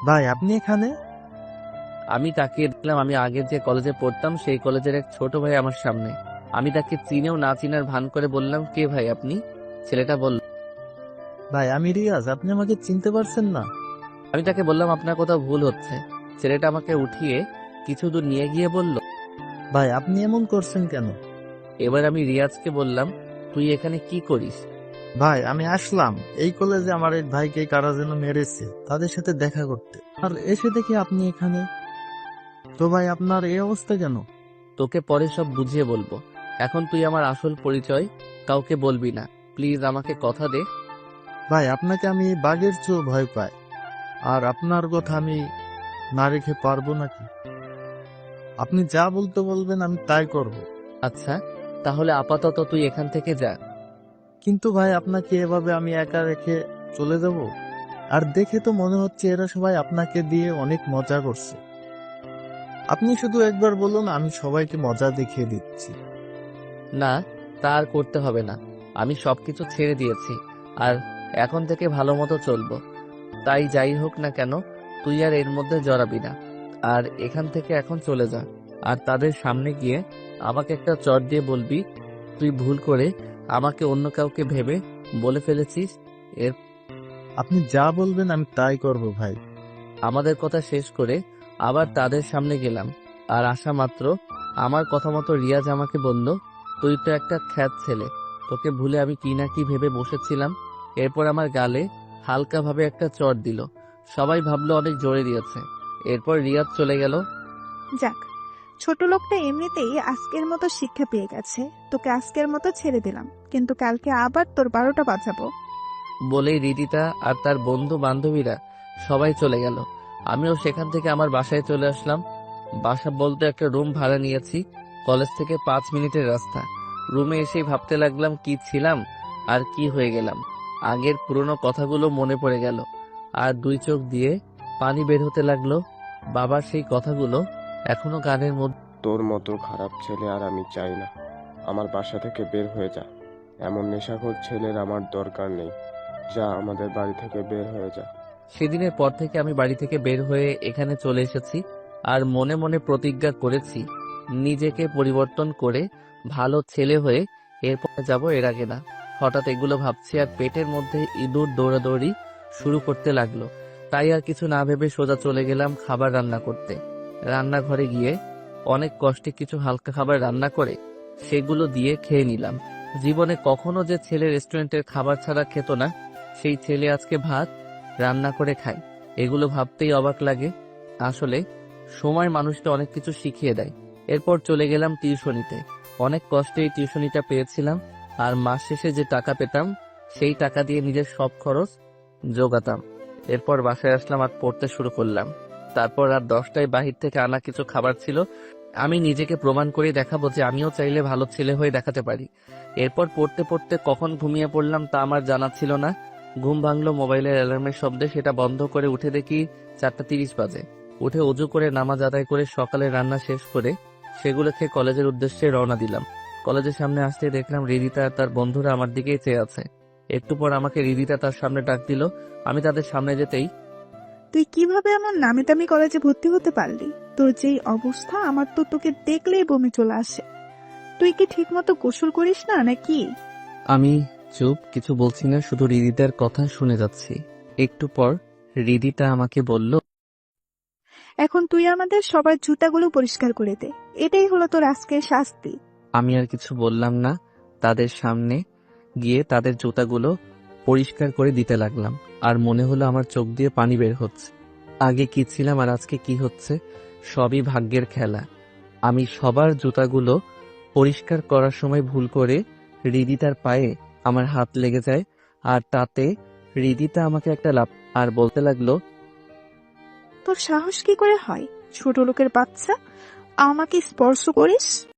ভাই আপনি এখানে? আমি তাকিয়ে দেখলাম আমি আগের যে কলেজে পড়তাম সেই কলেজের এক ছোট ভাই আমার সামনে। আমি তাকে চিনেও না চিনার ভান করে বললাম, কে ভাই আপনি? ছেলেটা বলল। ভাই আমি রিয়াজ, আপনি আমাকে চিনতে পারছেন না? আমি তাকে বললাম, আপনার কোথাও ভুল হচ্ছে। ছেলেটা আমাকে উঠিয়ে কিছু দূর নিয়ে গিয়ে বলল। ভাই আপনি এমন করছেন কেন? এবার আমি রিয়াজকে বললাম, তুই এখানে কি করিস? ভাই আমি আসলাম এই কলেজে আমার এক ভাইকে কারা যেন মেরেছে, তাদের সাথে দেখা করতে, আর এসে দেখি আপনি এখানে। তো ভাই আপনার এই অবস্থা কেন? তোকে পরে সব বুঝিয়ে বলবো। এখন তুই আমার আসল পরিচয় কাউকে বলবি না, প্লিজ আমাকে কথা দে। ভাই আপনাকে আমি বাঘের চেয়েও ভয় পাই, আর আপনার কথা আমি না রেখে পারবো নাকি? আপনি যা বলতে বলবেন আমি তাই করব। আচ্ছা, তাহলে আপাতত তুই এখান থেকে যা। কিন্তু ভাই আপনাকে এভাবে আমি একা রেখে চলে যাব? আর দেখে তো মনে হচ্ছে এরা সবাই আপনাকে দিয়ে অনেক মজা করছে। আপনি শুধু একবার বলুন, আমি সবাইকে মজা দেখিয়ে দিচ্ছি। না, তা আর করতে হবে না। আমি সবকিছু ছেড়ে দিয়েছি, আর এখন থেকে ভালো মতো চলবো। তাই যাই হোক না কেন, তুই আর এর মধ্যে জড়াবি না। আর এখান থেকে এখন চলে যা। আর তাদের সামনে গিয়ে আমাকে একটা চট দিয়ে বলবি, তুই ভুল করে আমাকে অন্য কাউকে ভেবে বলে ফেলেছিস। এর আপনি যা বলবেন আমি তাই করব ভাই। আমাদের কথা শেষ করে আবার তাদের সামনে গেলাম। আর আসা মাত্র আমার কথা মতো রিয়াজ আমাকে বলল, তুই তো একটা খ্যাত ছেলে, তোকে ভুলে আমি কি না কি ভেবে বসেছিলাম। এরপর আমার গালে হালকা ভাবে একটা চড় দিল। সবাই ভাবলো অনেক জোরে দিয়েছে। এরপর রিয়াজ চলে গেল। যাক, ছোট লোকটা এমনিতেই আজকের মতো শিক্ষা পেয়ে গেছে। তোকে আজকের মতো ছেড়ে দিলাম, কিন্তু কালকে আবার তোর 12টা বাজাবো। বলেই রিদিতা আর তার বন্ধু বান্ধবীরা সবাই চলে গেল। আমিও সেখান থেকে আমার বাসায় চলে আসলাম। বাসা বলতে একটা রুম ভাড়া নিয়েছি। কলেজ থেকে 5 মিনিটের রাস্তা। রুমে এসেই ভাবতে লাগলাম কি ছিলাম আর কি হয়ে গেলাম। আগের পুরনো কথাগুলো মনে পড়ে গেল, আর দুই চোখ দিয়ে পানি বের হতে লাগলো। বাবার সেই কথাগুলো এখনো কানের মধ্যে। তোর মতো খারাপ ছেলে আর আমি চাই না। আমার বাসা থেকে বের হয়ে যা। এমন নেশাখোর ছেলের আমার দরকার নেই। যা, আমাদের বাড়ি থেকে বের হয়ে যা। সেদিনের পর থেকে আমি বাড়ি থেকে বের হয়ে এখানে চলে এসেছি, আর মনে মনে প্রতিজ্ঞা করেছি নিজেকে পরিবর্তন করে ভালো ছেলে হয়ে এরপরে যাব, এর আগে না। হঠাৎ এগুলো ভাবছি আর পেটের মধ্যে ইঁদুর দৌড়াদৌড়ি শুরু করতে লাগলো। তাই আর কিছু না ভেবে সোজা চলে গেলাম খাবার রান্না করতে। রান্নাঘরে গিয়ে অনেক কষ্টে কিছু হালকা খাবার রান্না করে সেগুলো দিয়ে খেয়ে নিলাম। জীবনে কখনো যে ছেলে রেস্টুরেন্টের খাবার ছাড়া খেত না, সেই ছেলে আজকে ভাত রান্না করে খায়। এগুলো ভাবতেই অবাক লাগে। আসলে সময় মানুষকে অনেক কিছু শিখিয়ে দেয়। এরপর চলে গেলাম টিউশনিতে। অনেক কষ্টে এই টিউশনিটা পেয়েছিলাম, আর মাস শেষে যে টাকা পেতাম সেই টাকা দিয়ে নিজের সব খরচ জোগাতাম। এরপর বাসায় আসলাম আর পড়তে শুরু করলাম। তারপর রাত 10টায় বাহির থেকে আনা কিছু খাবার ছিল। আমি নিজেকে প্রমাণ করে দেখাবো যে আমিও চাইলে ভালো ছেলে হয়ে দেখাতে পারি। এরপর পড়তে পড়তে কখন ঘুমিয়ে পড়লাম তা আমার জানা ছিল না। ঘুম ভাঙলো মোবাইলের অ্যালার্মের শব্দে। সেটা বন্ধ করে উঠে দেখি 4:30 বাজে। উঠে অজু করে নামাজ আদায় করে সকালে রান্না শেষ করে সেগুলো খেয়ে কলেজের উদ্দেশ্যে রওনা দিলাম। কলেজের সামনে আসতে দেখলাম রিদিতা আর তার বন্ধুরা আমার দিকেই চেয়ে আছে। একটু পর আমাকে রিদিতা তার সামনে ডাক দিল। আমি তাদের সামনে যেতেই, তুই কিভাবে এমন নামি দামি কলেজে ভর্তি হতে পারলি? তোর যেই অবস্থা, আমার তো তোকে দেখলেই বমি চলে আসে। তুই কি ঠিক মতো গোসল করিস না নাকি? আমি চুপ, কিছু বলছি না, শুধু রিদিতার কথা শুনে যাচ্ছি। একটু পর রিদিতা আমাকে বলল, এখন তুই আমাদের সবার জুতাগুলো পরিষ্কার করে দে। এটাই হলো তোর আজকের শাস্তি। আমি আর কিছু বললাম না। তাদের সামনে গিয়ে তাদের জুতাগুলো পরিষ্কার করে দিতে লাগলাম। আর মনে হলো আমার চোখ দিয়ে পানি বের হচ্ছে। আগে কি ছিলাম আর আজকে কি হচ্ছে, সবই ভাগ্যের খেলা। আমি সবার জুতাগুলো পরিষ্কার করার সময় ভুল করে হৃদিতার পায়ে আমার হাত লেগে যায়। আর তাতে হৃদিতা আমাকে একটা লাফ আর বলতে লাগলো, তোর সাহস কি করে হয়, ছোট লোকের বাচ্চা, আমাকে স্পর্শ করিস?